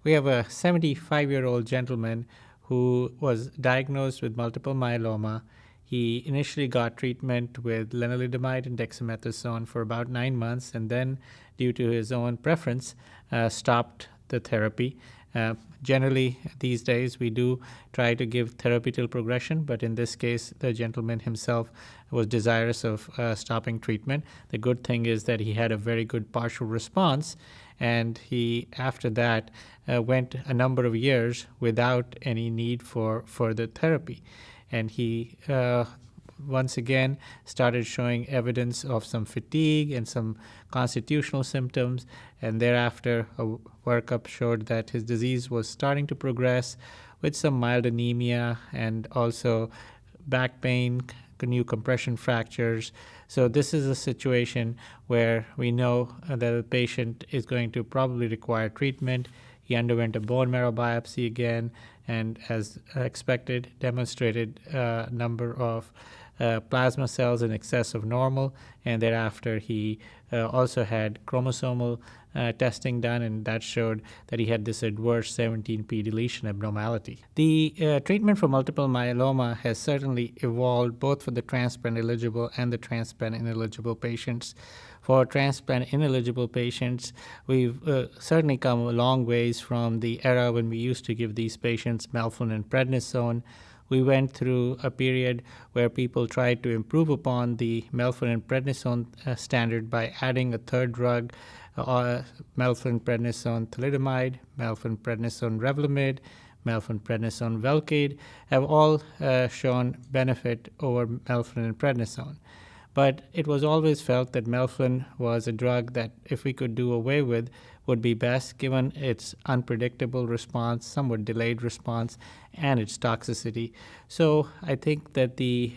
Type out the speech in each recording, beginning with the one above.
We have a 75-year-old gentleman who was diagnosed with multiple myeloma. He initially got treatment with lenalidomide and dexamethasone for about 9 months, and then, due to his own preference, stopped the therapy. Generally, these days, we do try to give therapy till progression, but in this case, the gentleman himself was desirous of stopping treatment. The good thing is that he had a very good partial response, and he, after that, went a number of years without any need for further therapy. And he once again started showing evidence of some fatigue and some constitutional symptoms, and thereafter a workup showed that his disease was starting to progress with some mild anemia and also back pain, new compression fractures. So this is a situation where we know that the patient is going to probably require treatment. He underwent a bone marrow biopsy again, and as expected, demonstrated a number of plasma cells in excess of normal, and thereafter he also had chromosomal testing done, and that showed that he had this adverse 17p deletion abnormality. The treatment for multiple myeloma has certainly evolved both for the transplant eligible and the transplant ineligible patients. For transplant ineligible patients, we've certainly come a long ways from the era when we used to give these patients melphalan and prednisone. We went through a period where people tried to improve upon the melphalan and prednisone standard by adding a third drug, melphalan prednisone thalidomide, melphalan prednisone Revlimid, melphalan prednisone Velcade, have all shown benefit over melphalan and prednisone. But it was always felt that melphalan was a drug that, if we could do away with, would be best, given its unpredictable response, somewhat delayed response, and its toxicity. So I think that the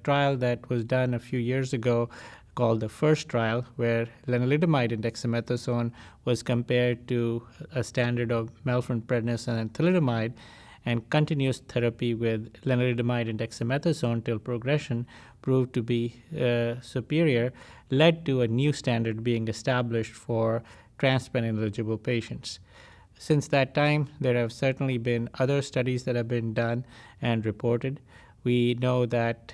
trial that was done a few years ago, called the FIRST trial, where lenalidomide and dexamethasone was compared to a standard of melphalan, prednisone, and thalidomide, and continuous therapy with lenalidomide and dexamethasone till progression proved to be superior, led to a new standard being established for transplant-eligible patients. Since that time, there have certainly been other studies that have been done and reported. We know that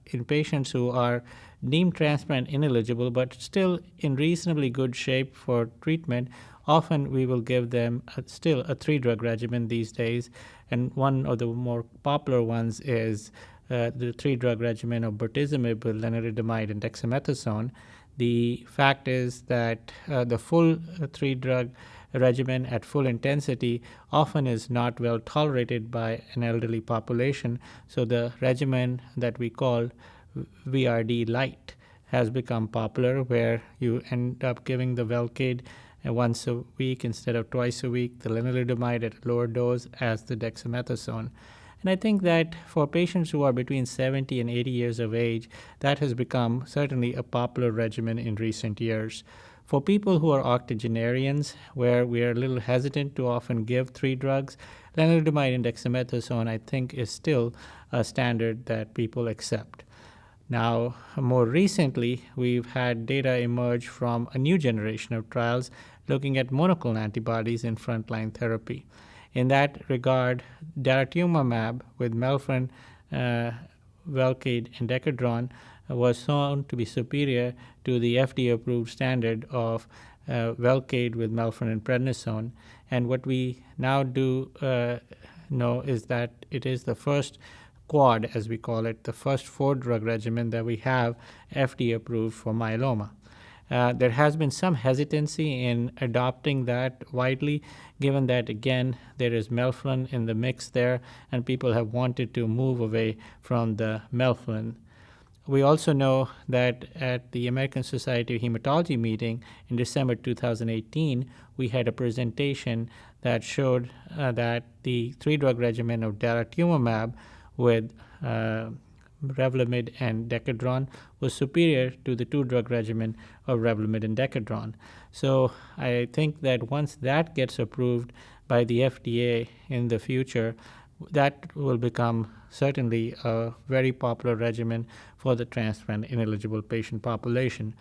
in patients who are deemed transplant ineligible but still in reasonably good shape for treatment, often we will give them still a 3-drug regimen these days, and one of the more popular ones is the 3-drug regimen of bortezomib with lenalidomide and dexamethasone. The fact is that the full 3-drug regimen at full intensity often is not well tolerated by an elderly population, so the regimen that we call VRD light has become popular, where you end up giving the Velcade once a week instead of twice a week, the lenalidomide at a lower dose as the dexamethasone. And I think that for patients who are between 70 and 80 years of age, that has become certainly a popular regimen in recent years. For people who are octogenarians, where we are a little hesitant to often give 3 drugs, lenalidomide and dexamethasone, I think, is still a standard that people accept. Now, more recently, we've had data emerge from a new generation of trials looking at monoclonal antibodies in frontline therapy. In that regard, daratumumab with melphalan, Velcade, and Decadron was shown to be superior to the FDA-approved standard of Velcade with melphalan and prednisone. And what we now do know is that it is the first quad, as we call it, the first 4-drug regimen that we have FDA-approved for myeloma. There has been some hesitancy in adopting that widely, given that, again, there is melphalan in the mix there, and people have wanted to move away from the melphalan. We also know that at the American Society of Hematology meeting in December 2018, we had a presentation that showed that the 3-drug regimen of daratumumab with Revlimid and Decadron was superior to the 2-drug regimen of Revlimid and Decadron. So I think that once that gets approved by the FDA in the future, that will become certainly a very popular regimen for the transplant ineligible patient population.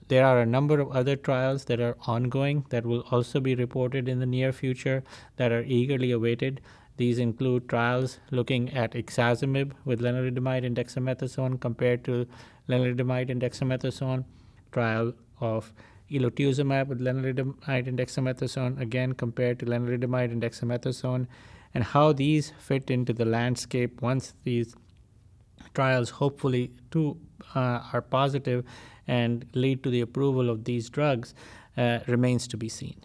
There are a number of other trials that are ongoing that will also be reported in the near future that are eagerly awaited. These include trials looking at ixazomib with lenalidomide and dexamethasone compared to lenalidomide and dexamethasone, trial of elotuzumab with lenalidomide and dexamethasone, again compared to lenalidomide and dexamethasone, and how these fit into the landscape once these trials hopefully are positive and lead to the approval of these drugs remains to be seen.